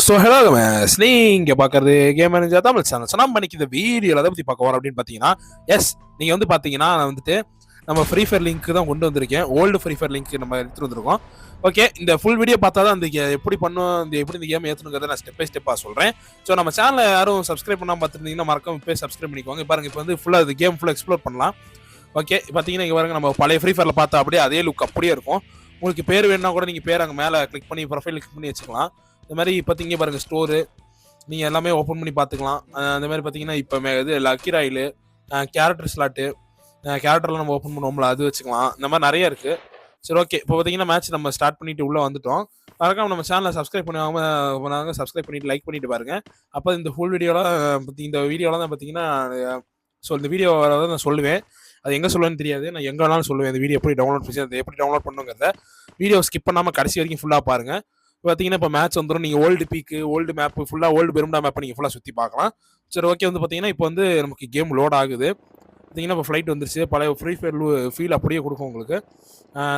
So hello நீங்கள் பார்க்குறது game manager Tamil channel. So நம்ம இன்னைக்கு இந்த வீடியோவில் எதை பற்றி பார்க்க வரோம் அப்படின்னு பார்த்தீங்கன்னா, எஸ் நீங்கள் வந்து பார்த்தீங்கன்னா நான் வந்துட்டு நம்ம ஃப்ரீ ஃபயர் லிங்க் தான் கொண்டு வந்திருக்கேன். ஓல்டு ஃப்ரீ ஃபயர் லிங்க் நம்ம எடுத்துகிட்டு வந்திருக்கோம். ஓகே, இந்த ஃபுல் வீடியோ பார்த்தா தான் அந்த எப்படி பண்ணும், எப்படி இந்த கேம் ஏற்றணுங்கிறத நான் ஸ்டெப் பை ஸ்டெப்பாக சொல்கிறேன். ஸோ நம்ம சேனலை யாரும் சப்ஸ்கிரைப் பண்ணாமல் பார்த்துருந்தீங்கன்னா மறக்காம இப்போ சப்ஸ்கிரைப் பண்ணிக்கோங்க. பாருங்க, இப்போ வந்து ஃபுல்லாக அது கேம் ஃபுல்லாக எக்ஸ்ப்ளோர் பண்ணலாம். ஓகே, பார்த்தீங்கன்னா இங்கே பாருங்க, நம்ம பழைய ஃப்ரீ ஃபயரில் பார்த்தா அப்படியே அதே லுக் அப்படியே இருக்கும். உங்களுக்கு பேர் வேணுன்னா கூட நீங்கள் பேர் அங்கே மேலே கிளிக் பண்ணி ப்ரொஃபைல் கிளிக் பண்ணி வச்சுக்கலாம். இந்த மாதிரி பார்த்தீங்க பாருங்க, ஸ்டோரு நீங்கள் எல்லாமே ஓப்பன் பண்ணி பார்த்துக்கலாம். அந்த மாதிரி பார்த்தீங்கன்னா இப்போ இது லக்கி ராயிலு, கேரக்டர் ஸ்லாட்டு, கேரக்டர்லாம் நம்ம ஓப்பன் பண்ணுவோம்ல அது வச்சுக்கலாம். இந்த மாதிரி நிறைய இருக்குது. சரி, ஓகே, இப்போ பார்த்தீங்கன்னா மேட்ச் நம்ம ஸ்டார்ட் பண்ணிட்டு உள்ளே வந்துட்டோம். மறக்காம நம்ம சேனலை சப்ஸ்கிரைப் பண்ணுவாங்க, சப்ஸ்கிரைப் பண்ணிட்டு லைக் பண்ணிட்டு பாருங்க. அப்போ இந்த ஃபுல் வீடியோலாம் தான் பார்த்தீங்கன்னா இந்த வீடியோ நான் சொல்லுவேன். அது எங்கே சொல்லுவேன்னு தெரியாது, நான் எங்கே வேணாலும் சொல்லுவேன். இந்த வீடியோ எப்படி டவுன்லோட் பண்ணி அதை எப்படி டவுன்லோட் பண்ணுங்கிறத வீடியோ ஸ்கிப் பண்ணாமல் கடைசி வரைக்கும் ஃபுல்லாக பாருங்க. பார்த்தீங்கன்னா இப்போ மேட்ச் வந்துடும். நீங்கள் ஓல்டு பீக்கு, ஓல்டு மேப்பு, ஃபுல்லாக ஓல்டு பெரும்டா மேப்பை நீங்கள் ஃபுல்லாக சுற்றி பார்க்கலாம். சரி, ஓகே, வந்து பார்த்தீங்கன்னா இப்போ வந்து நமக்கு கேம் லோட் ஆகுது. பார்த்தீங்கன்னா இப்போ ஃப்ளைட் வந்துருச்சு. பழைய ஃப்ரீ ஃபயர் ஃபீல் அப்படியே கொடுக்கும் உங்களுக்கு.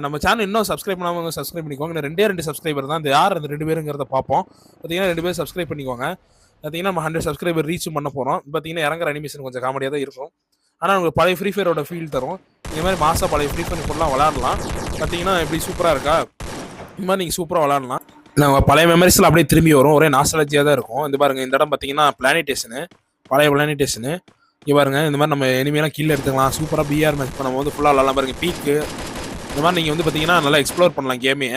நம்ம சேனல் இன்னும் சப்ஸ்கிரைப் பண்ணாமல் சப்ஸ்கிரைப் பண்ணிக்கோங்க. இன்னும் ரெண்டு சப்ஸ்கிரைபர் தான். இந்த யார் அந்த 2 பேருங்கிறத பார்ப்போம். பார்த்தீங்கன்னா 2 பேர் சப்ஸ்கிரைப் பண்ணிக்கோங்க. பார்த்தீங்கன்னா நம்ம 100 சப்ஸ்கிரைபர் ரீச்சும் பண்ண போகிறோம். பார்த்தீங்கன்னா இறங்குற அனிமேஷன் கொஞ்சம் காமெடியாக தான் இருக்கும். ஆனால் உங்களுக்கு பழைய ஃப்ரீ ஃபயரோட ஃபீல் தரும். இந்த மாதிரி மாதம் பழைய ஃப்ரீ ஃபயர் ஃபுல்லாக விளாடலாம். பார்த்தீங்கன்னா எப்படி சூப்பராக இருக்கா, இந்த மாதிரி நீங்கள் சூப்பராக விளாடலாம். நம்ம பழைய மெமரிஸில் அப்படியே திரும்பி வரும். ஒரே நாஸ்டாலஜியாக தான் இருக்கும். இந்த பாருங்கள், இந்த இடம் பார்த்தீங்கன்னா பிளானிடேஷனு, பழைய பிளானிடேஷனு. இங்கே பாருங்கள், இந்த மாதிரி நம்ம எனிமையெல்லாம் கீழே எடுத்துக்கலாம். சூப்பராக பிஆர் மேட்ச் இப்போ நம்ம வந்து ஃபுல்லாக விளாட்லாம். பாருங்கள், பீக்கு இந்த மாதிரி நீங்கள் வந்து பார்த்தீங்கன்னா நல்லா எக்ஸ்ப்ளோர் பண்ணலாம் கேமே.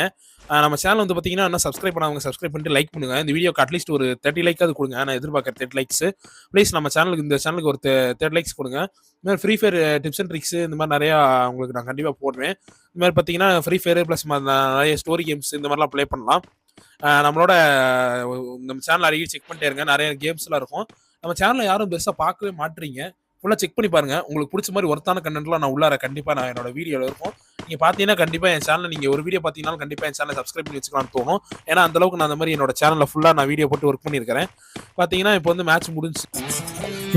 நம்ம சேனல் வந்து பார்த்தீங்கன்னா என்ன சப்ஸ்கிரைப் பண்ணாங்க, சப்ஸ்கிரைப் பண்ணிட்டு லைக் பண்ணுங்கள். இந்த வீடியோக்கு அட்லீஸ்ட் ஒரு 30 லைக்காவது கொடுங்க. நான் எதிர்பார்க்குற 30 லைக்ஸ் ப்ளீஸ். நம்ம இந்த சேனலுக்கு ஒரு 30 லைக்ஸ் கொடுங்க. இந்த மாதிரி free fire tips and tricks இந்த மாதிரி நிறையா உங்களுக்கு நான் கண்டிப்பாக போடுவேன். இந்த மாதிரி பார்த்தீங்கன்னா ஃப்ரீ ஃபயர் ப்ளஸ் நிறைய ஸ்டோரி கேம்ஸ் இந்த மாதிரிலாம் ப்ளே பண்ணலாம். நம்மளோட நம்ம சேனல் அடிக்கடி செக் பண்ணிட்டே இருங்க. நிறைய கேம்ஸ்லாம் இருக்கும். நம்ம சேனலில் யாரும் பெருசாக பார்க்கவே மாட்டீங்க. ஃபுல்லாக செக் பண்ணி பாருங்கள். உங்களுக்கு பிடிச்ச மாதிரி ஒர்த்தான கண்டென்ட்லாம் நான் உள்ளார கண்டிப்பாக நான் என்னோட வீடியோவில் இருக்கும். நீங்கள் பார்த்தீங்கன்னா கண்டிப்பாக என் சேனலில் நீங்கள் ஒரு வீடியோ பார்த்தீங்கன்னா கண்டிப்பாக என் சேனலை சப்ஸ்கிரைப் பண்ணி வச்சுக்கலாம்னு தோணும். ஏன்னா அந்தளவுக்கு நான் அந்த மாதிரி என்னோட சேனலில் ஃபுல்லாக நான் வீடியோ போட்டு ஒர்க் பண்ணியிருக்கிறேன். பார்த்தீங்கன்னா இப்போ வந்து மேட்ச் முடிஞ்சு.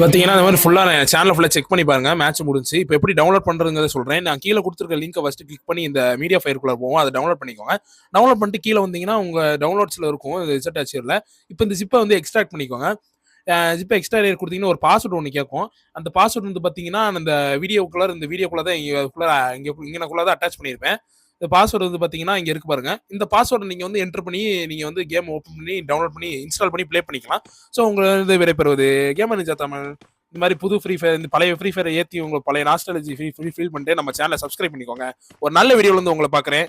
பார்த்தீங்கன்னா இந்த மாதிரி ஃபுல்லாக நான் சேனலை ஃபுல்லாக செக் பண்ணி பாருங்கள். மேட்ச் முடிஞ்சு. இப்போ எப்படி டவுன்லோட் பண்ணுறதுங்கிறத சொல்கிறேன். நான் கீழே கொடுத்துருக்க லிங்கை ஃபஸ்ட்டு கிளிக் பண்ணி இந்த மீடியா ஃபயருக்குள்ளே போவோம். அதை டவுன்லோட் பண்ணிக்கோங்க. டவுன்லோட் பண்ணிட்டு கீழே வந்தீங்கன்னா உங்கள் டவுன்லோட்ஸில் இருக்கும் ரிசல்ட் ஆச்சியில். இப்போ இந்த ஜிப்பை வந்து எக்ஸ்ட்ராக்ட் பண்ணிக்கோங்க. ஜிப்பை எக்ஸ்ட்ரா கொடுத்தீங்கன்னா ஒரு பாஸ்வேர்டு ஒன்று கேட்கும். அந்த பாஸ்வேர்டு வந்து பார்த்தீங்கன்னா இந்த வீடியோக்குள்ளே தான் இங்கேக்குள்ளே தான் அட்டாச் பண்ணியிருப்பேன். இந்த பாஸ்வேர்டு வந்து பார்த்தீங்கன்னா இங்கே இருக்கு பாருங்க. இந்த பாஸ்வேர்டு நீங்கள் வந்து என்டர் பண்ணி நீங்கள் வந்து கேம் ஓப்பன் பண்ணி டவுன்லோட் பண்ணி இன்ஸ்டால் பண்ணி ப்ளே பண்ணிக்கலாம். ஸோ உங்களுக்கு விடைபெறுவது கேம் மேனேஜர் தமிழ். இந்த மாதிரி புது ஃப்ரீ ஃபயர், இந்த பழைய ஃப்ரீ ஃபயரை ஏற்றி உங்களுக்கு பழைய நாஸ்டாலஜி ஃபீல் பண்ணிட்டு நம்ம சேனலை சப்ஸ்கிரைப் பண்ணிக்கோங்க. ஒரு நல்ல வீடியோவில் வந்து உங்களை பார்க்குறேன்.